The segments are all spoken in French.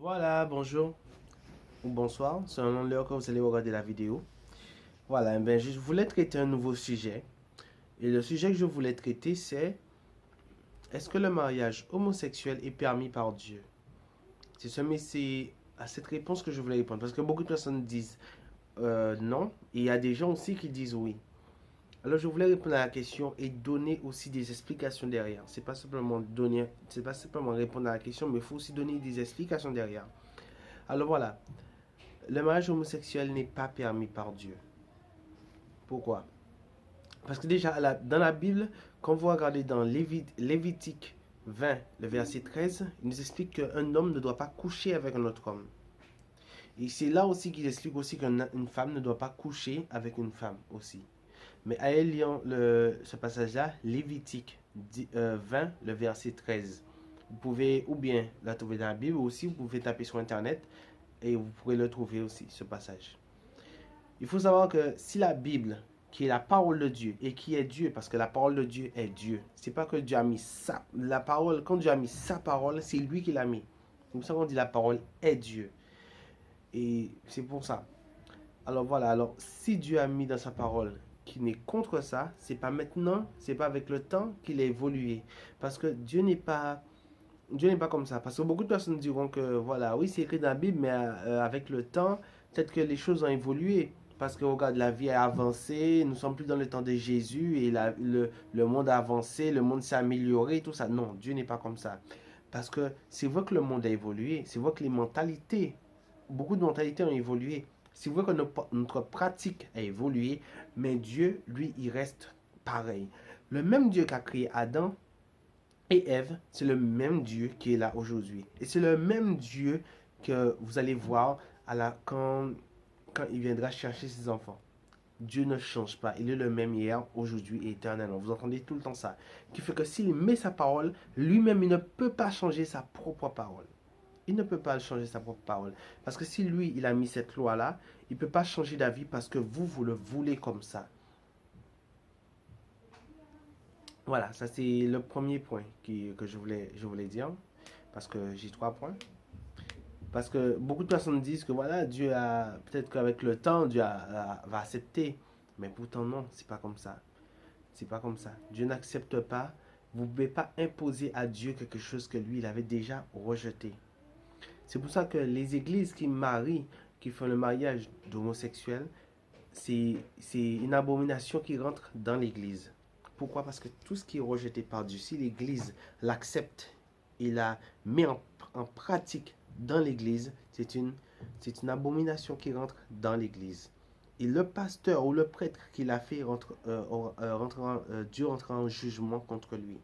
Voilà, bonjour ou bonsoir, selon l'heure que vous allez regarder la vidéo. Voilà, ben, je voulais traiter un nouveau sujet. Et le sujet que je voulais traiter, c'est est-ce que le mariage homosexuel est permis par Dieu? C'est à cette réponse que je voulais répondre. Parce que beaucoup de personnes disent non, et il y a des gens aussi qui disent oui. Alors je voulais répondre à la question et donner aussi des explications derrière. C'est pas simplement répondre à la question, mais il faut aussi donner des explications derrière. Alors voilà, le mariage homosexuel n'est pas permis par Dieu. Pourquoi? Parce que déjà, dans la Bible, quand vous regardez dans Lévitique 20, le verset 13, il nous explique qu'un homme ne doit pas coucher avec un autre homme. Et c'est là aussi qu'il explique aussi qu'une femme ne doit pas coucher avec une femme aussi. Mais allez lire ce passage-là, Lévitique 20, le verset 13. Vous pouvez ou bien la trouver dans la Bible, ou aussi vous pouvez taper sur Internet et vous pourrez le trouver aussi, ce passage. Il faut savoir que si la Bible, qui est la parole de Dieu et qui est Dieu, parce que la parole de Dieu est Dieu, c'est pas que Dieu a mis la parole, quand Dieu a mis sa parole, c'est lui qui l'a mis. C'est pour ça qu'on dit la parole est Dieu. Et c'est pour ça. Alors voilà, alors si Dieu a mis dans sa parole qu'il n'est contre ça, c'est pas maintenant, c'est pas avec le temps qu'il a évolué. Parce que Dieu n'est pas comme ça. Parce que beaucoup de personnes diront que, voilà, oui, c'est écrit dans la Bible, mais avec le temps, peut-être que les choses ont évolué. Parce que, regarde, la vie a avancé, nous sommes plus dans le temps de Jésus, et le monde a avancé, le monde s'est amélioré, tout ça. Non, Dieu n'est pas comme ça. Parce que c'est vrai que le monde a évolué, c'est vrai que les mentalités, beaucoup de mentalités ont évolué. C'est vrai que notre pratique a évolué, mais Dieu, lui, il reste pareil. Le même Dieu qui a créé Adam, et Ève, c'est le même Dieu qui est là aujourd'hui. Et c'est le même Dieu que vous allez voir quand il viendra chercher ses enfants. Dieu ne change pas. Il est le même hier, aujourd'hui et éternellement. Vous entendez tout le temps ça. Qui fait que s'il met sa parole, lui-même, il ne peut pas changer sa propre parole. Il ne peut pas changer sa propre parole. Parce que si lui, il a mis cette loi-là, il ne peut pas changer d'avis parce que vous le voulez comme ça. Voilà, ça c'est le premier point que je voulais dire. Parce que j'ai trois points. Parce que beaucoup de personnes disent que voilà, Dieu a, peut-être qu'avec le temps, va accepter. Mais pourtant non, c'est pas comme ça. C'est pas comme ça. Dieu n'accepte pas. Vous ne pouvez pas imposer à Dieu quelque chose que lui, il avait déjà rejeté. C'est pour ça que les églises qui marient, qui font le mariage d'homosexuels, c'est une abomination qui rentre dans l'église. Pourquoi? Parce que tout ce qui est rejeté par Dieu, si l'église l'accepte et la met en pratique dans l'église, c'est une abomination qui rentre dans l'église. Et le pasteur ou le prêtre qui l'a fait Dieu rentrera en jugement contre lui.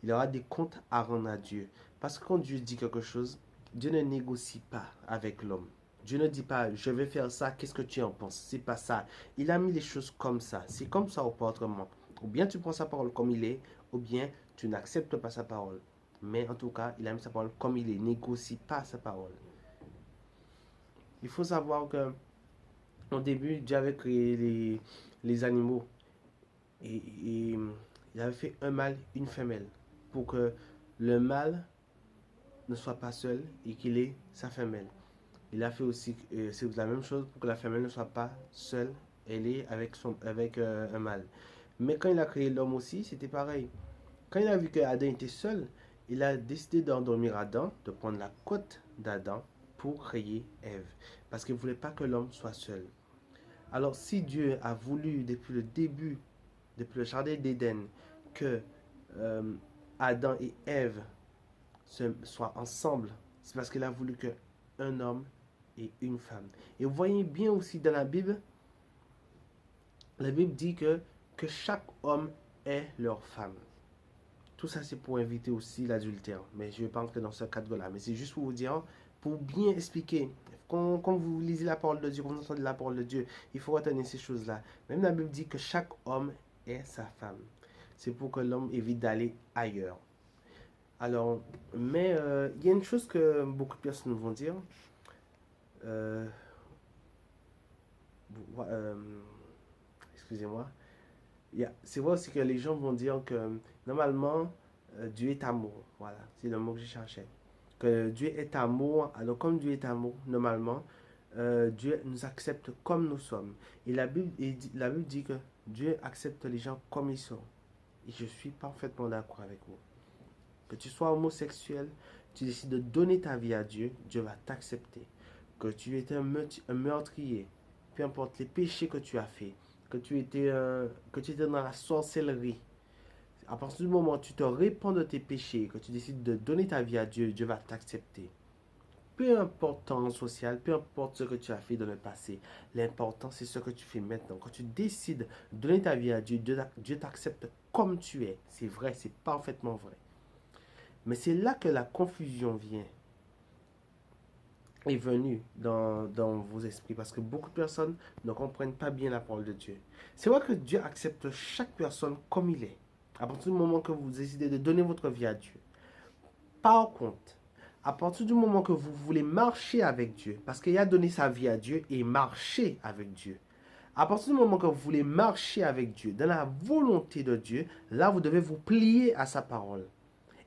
Il aura des comptes à rendre à Dieu. Parce que quand Dieu dit quelque chose, Dieu ne négocie pas avec l'homme. Dieu ne dit pas, je vais faire ça, qu'est-ce que tu en penses? C'est pas ça. Il a mis les choses comme ça. C'est comme ça ou pas autrement. Ou bien tu prends sa parole comme il est, ou bien tu n'acceptes pas sa parole. Mais en tout cas, il a mis sa parole comme il est. Négocie pas sa parole. Il faut savoir que au début, Dieu avait créé les animaux. Et il avait fait un mâle, une femelle. Pour que le mâle ne soit pas seul et qu'il ait sa femelle. Il a fait aussi c'est la même chose pour que la femelle ne soit pas seule, elle est avec un mâle. Mais quand il a créé l'homme aussi, c'était pareil. Quand il a vu que Adam était seul, il a décidé d'endormir Adam, de prendre la côte d'Adam pour créer Ève. Parce qu'il ne voulait pas que l'homme soit seul. Alors si Dieu a voulu depuis le début, depuis le jardin d'Éden, que euh, Adam et Ève soient ensemble, c'est parce qu'il a voulu que un homme et une femme. Et vous voyez bien aussi dans la Bible dit que chaque homme est leur femme. Tout ça, c'est pour éviter aussi l'adultère. Mais je ne vais pas entrer dans ce cadre-là. Mais c'est juste pour vous dire, pour bien expliquer. Quand vous lisez la parole de Dieu, quand vous entendez la parole de Dieu, il faut retenir ces choses-là. Même la Bible dit que chaque homme est sa femme. C'est pour que l'homme évite d'aller ailleurs. Alors, mais il y a une chose que beaucoup de personnes vont dire. Euh, euh, excusez-moi. C'est vrai aussi que les gens vont dire que normalement, Dieu est amour. Voilà, c'est le mot que je cherchais. que Dieu est amour. Alors comme Dieu est amour, normalement, Dieu nous accepte comme nous sommes. Et la Bible dit que Dieu accepte les gens comme ils sont. Et je suis parfaitement d'accord avec vous. Que tu sois homosexuel, tu décides de donner ta vie à Dieu, Dieu va t'accepter. Que tu étais un meurtrier, peu importe les péchés que tu as faits, que tu étais dans la sorcellerie, à partir du moment où tu te répands de tes péchés, que tu décides de donner ta vie à Dieu, Dieu va t'accepter. Peu importe ton rang social, peu importe ce que tu as fait dans le passé, l'important c'est ce que tu fais maintenant. Quand tu décides de donner ta vie à Dieu, Dieu t'accepte comme tu es. C'est vrai, c'est parfaitement vrai. Mais c'est là que la confusion est venue dans vos esprits parce que beaucoup de personnes ne comprennent pas bien la parole de Dieu. C'est vrai que Dieu accepte chaque personne comme il est, à partir du moment que vous décidez de donner votre vie à Dieu. Par contre, à partir du moment que vous voulez marcher avec Dieu, parce qu'il a donné sa vie à Dieu et marcher avec Dieu, à partir du moment que vous voulez marcher avec Dieu, dans la volonté de Dieu, là vous devez vous plier à sa parole.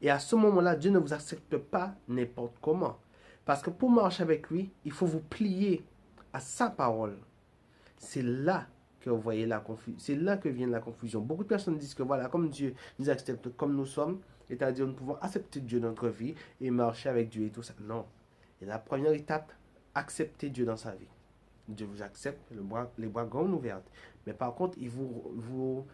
Et à ce moment-là, Dieu ne vous accepte pas n'importe comment. Parce que pour marcher avec lui, il faut vous plier à sa parole. C'est là que vous voyez la confusion. C'est là que vient la confusion. Beaucoup de personnes disent que voilà, comme Dieu nous accepte comme nous sommes, c'est-à-dire nous pouvons accepter Dieu dans notre vie et marcher avec Dieu et tout ça. Non. Et la première étape, accepter Dieu dans sa vie. Dieu vous accepte, les bras grands ouverts. Mais par contre, il vous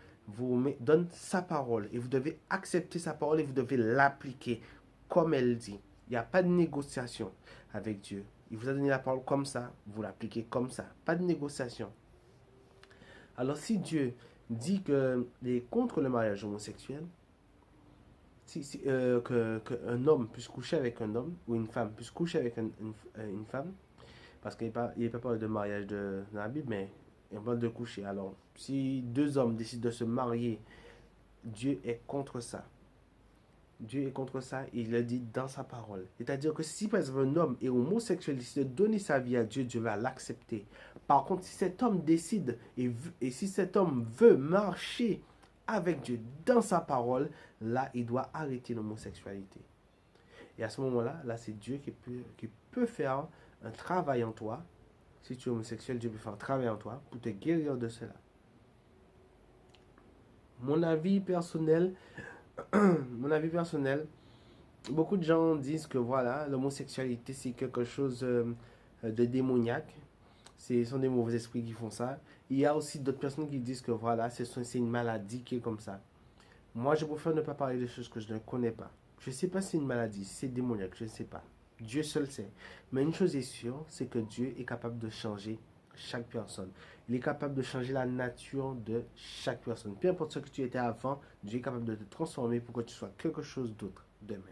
donne sa parole. Et vous devez accepter sa parole et vous devez l'appliquer comme elle dit. Il n'y a pas de négociation avec Dieu. Il vous a donné la parole comme ça, vous l'appliquez comme ça. Pas de négociation. Alors si Dieu dit qu'il est contre le mariage homosexuel, qu'un homme puisse coucher avec un homme, ou une femme puisse coucher avec une femme, parce qu'il n'est pas parlé de mariage dans la Bible, mais il parle de coucher. Alors, si deux hommes décident de se marier, Dieu est contre ça. Dieu est contre ça, il le dit dans sa parole. C'est-à-dire que si par exemple un homme est homosexuel, il décide de donner sa vie à Dieu, Dieu va l'accepter. Par contre, si cet homme décide et si cet homme veut marcher avec Dieu dans sa parole, là, il doit arrêter l'homosexualité. Et à ce moment-là, là, c'est Dieu qui peut faire un travail en toi. Si tu es homosexuel, Dieu peut faire un travail en toi pour te guérir de cela. Mon avis personnel, mon avis personnel, beaucoup de gens disent que voilà, l'homosexualité c'est quelque chose de démoniaque. Ce sont des mauvais esprits qui font ça. Il y a aussi d'autres personnes qui disent que voilà, c'est une maladie qui est comme ça. Moi, je préfère ne pas parler de choses que je ne connais pas. Je ne sais pas si c'est une maladie, si c'est démoniaque, je ne sais pas. Dieu seul sait. Mais une chose est sûre, c'est que Dieu est capable de changer chaque personne. Il est capable de changer la nature de chaque personne. Peu importe ce que tu étais avant, Dieu est capable de te transformer pour que tu sois quelque chose d'autre demain.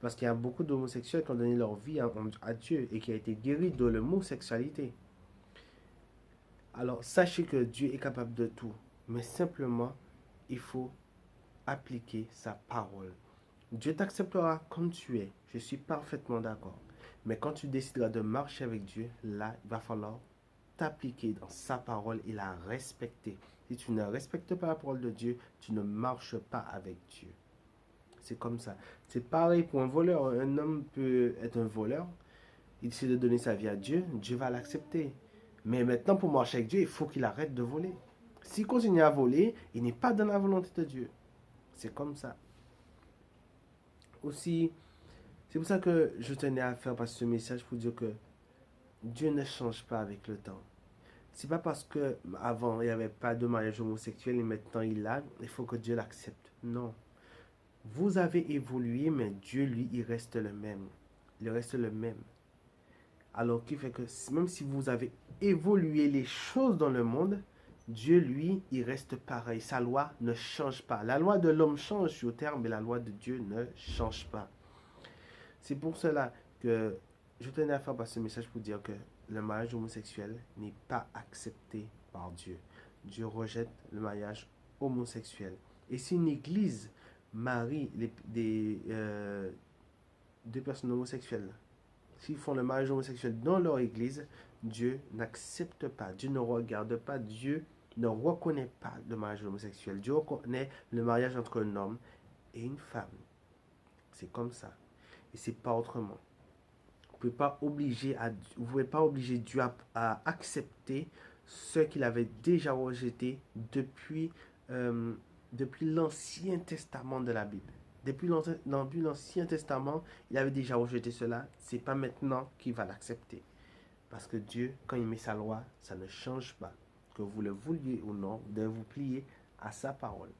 Parce qu'il y a beaucoup d'homosexuels qui ont donné leur vie à Dieu et qui ont été guéris de l'homosexualité. Alors, sachez que Dieu est capable de tout. Mais simplement, il faut appliquer sa parole. Dieu t'acceptera comme tu es. Je suis parfaitement d'accord. Mais quand tu décideras de marcher avec Dieu, là, il va falloir t'appliquer dans sa parole et la respecter. Si tu ne respectes pas la parole de Dieu, tu ne marches pas avec Dieu. C'est comme ça. C'est pareil pour un voleur. Un homme peut être un voleur. Il décide de donner sa vie à Dieu. Dieu va l'accepter. Mais maintenant, pour marcher avec Dieu, il faut qu'il arrête de voler. S'il continue à voler, il n'est pas dans la volonté de Dieu. C'est comme ça. Aussi, c'est pour ça que je tenais à faire passer ce message pour dire que Dieu ne change pas avec le temps. C'est pas parce que avant il n'y avait pas de mariage homosexuel et maintenant il faut que Dieu l'accepte. Non. Vous avez évolué, mais Dieu, lui, il reste le même. Il reste le même. Alors, qui fait que même si vous avez évolué les choses dans le monde, Dieu, lui, il reste pareil. Sa loi ne change pas. La loi de l'homme change sur terre, mais la loi de Dieu ne change pas. C'est pour cela que je tenais à faire passer ce message pour dire que le mariage homosexuel n'est pas accepté par Dieu. Dieu rejette le mariage homosexuel. Et si une église marie deux personnes homosexuelles, s'ils font le mariage homosexuel dans leur église, Dieu n'accepte pas, Dieu ne regarde pas, Dieu ne reconnaît pas le mariage homosexuel. Dieu reconnaît le mariage entre un homme et une femme. C'est comme ça. et c'est pas autrement. Vous ne pouvez pas obliger Dieu à accepter ce qu'il avait déjà rejeté depuis l'Ancien Testament de la Bible. Depuis l'Ancien Testament, il avait déjà rejeté cela. C'est pas maintenant qu'il va l'accepter. Parce que Dieu, quand il met sa loi, ça ne change pas. Que vous le vouliez ou non, vous devez vous plier à sa parole.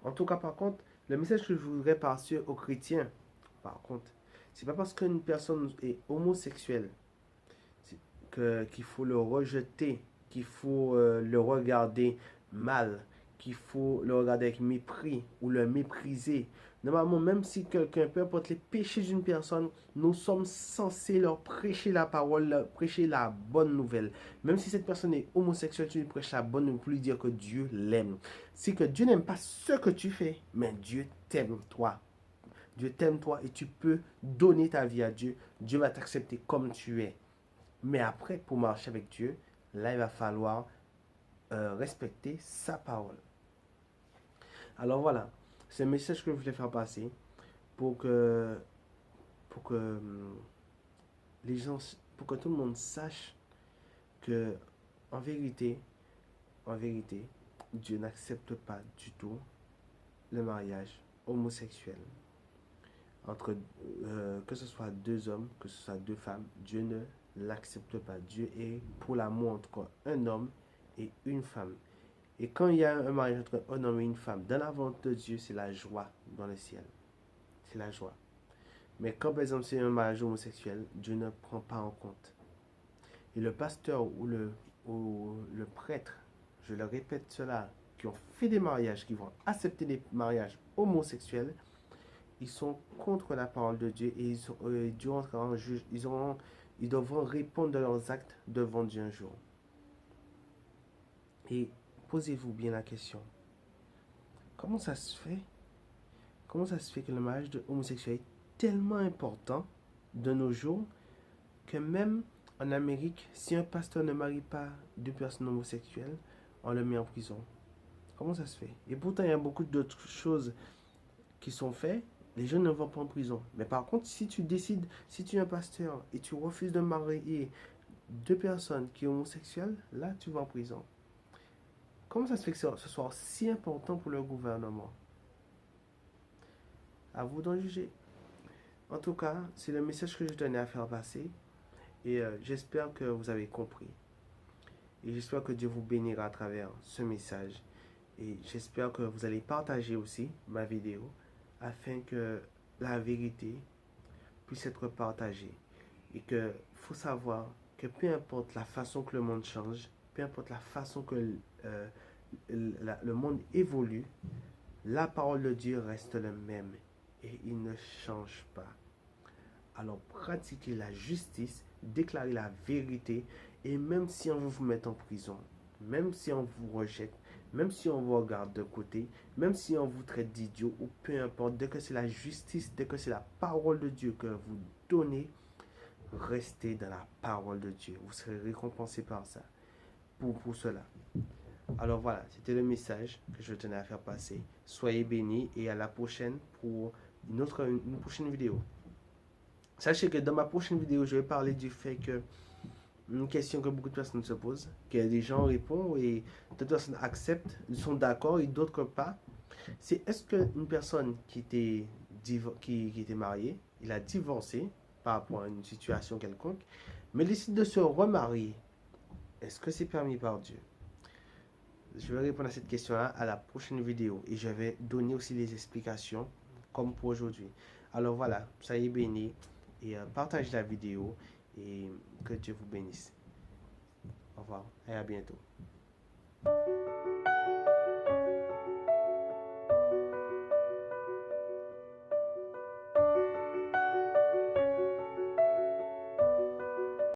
En tout cas, par contre, le message que je voudrais passer aux chrétiens, par contre, c'est pas parce qu'une personne est homosexuelle qu'il faut le rejeter, qu'il faut le regarder mal, qu'il faut le regarder avec mépris ou le mépriser. Normalement, même si quelqu'un, peu importe les péchés d'une personne, nous sommes censés leur prêcher la parole, leur prêcher la bonne nouvelle. Même si cette personne est homosexuelle, tu lui prêches la bonne nouvelle pour lui dire que Dieu l'aime. C'est que Dieu n'aime pas ce que tu fais, mais Dieu t'aime toi. Dieu t'aime toi et tu peux donner ta vie à Dieu. Dieu va t'accepter comme tu es. Mais après, pour marcher avec Dieu, là, il va falloir respecter sa parole. Alors voilà, c'est un message que je voulais faire passer pour que, pour que les gens, pour que tout le monde sache que, en vérité, Dieu n'accepte pas du tout le mariage homosexuel. Entre que ce soit deux hommes, que ce soit deux femmes, Dieu ne l'accepte pas. Dieu est pour l'amour entre un homme et une femme. Et quand il y a un mariage entre un homme et une femme, dans la volonté de Dieu, c'est la joie dans le ciel. C'est la joie. Mais quand par exemple c'est un mariage homosexuel, Dieu ne prend pas en compte. Et le pasteur ou le prêtre, je le répète cela, qui ont fait des mariages, qui vont accepter des mariages homosexuels, ils sont contre la parole de Dieu et Dieu entrera en juge. Ils devront répondre de leurs actes devant Dieu un jour. Et posez-vous bien la question. Comment ça se fait? Comment ça se fait que le mariage de homosexuel est tellement important de nos jours que même en Amérique, si un pasteur ne marie pas deux personnes homosexuelles, on le met en prison. Comment ça se fait? Et pourtant, il y a beaucoup d'autres choses qui sont faites. Les gens ne vont pas en prison. Mais par contre, si tu décides, si tu es un pasteur et tu refuses de marier deux personnes qui sont homosexuelles, là, tu vas en prison. Comment ça se fait que ce soit si important pour le gouvernement? À vous d'en juger. En tout cas, c'est le message que je tenais à faire passer. Et j'espère que vous avez compris. Et j'espère que Dieu vous bénira à travers ce message. Et j'espère que vous allez partager aussi ma vidéo afin que la vérité puisse être partagée. Et que faut savoir que peu importe la façon que le monde change, peu importe la façon que le monde évolue, la parole de Dieu reste le même et il ne change pas. Alors pratiquez la justice, déclarez la vérité et même si on vous met en prison, même si on vous rejette, même si on vous regarde de côté, même si on vous traite d'idiot ou peu importe, dès que c'est la justice, dès que c'est la parole de Dieu que vous donnez, restez dans la parole de Dieu. Vous serez récompensé par ça, pour cela. Alors voilà, c'était le message que je tenais à faire passer. Soyez bénis et à la prochaine pour une prochaine vidéo. Sachez que dans ma prochaine vidéo, je vais parler du fait que une question que beaucoup de personnes se posent, que les gens répondent et d'autres personnes acceptent, ils sont d'accord et d'autres pas. C'est est-ce qu'une personne qui était mariée, il a divorcé par rapport à une situation quelconque, mais décide de se remarier, est-ce que c'est permis par Dieu? Je vais répondre à cette question-là à la prochaine vidéo et je vais donner aussi des explications comme pour aujourd'hui. Alors voilà, soyez bénis et partagez la vidéo et que Dieu vous bénisse. Au revoir et à bientôt.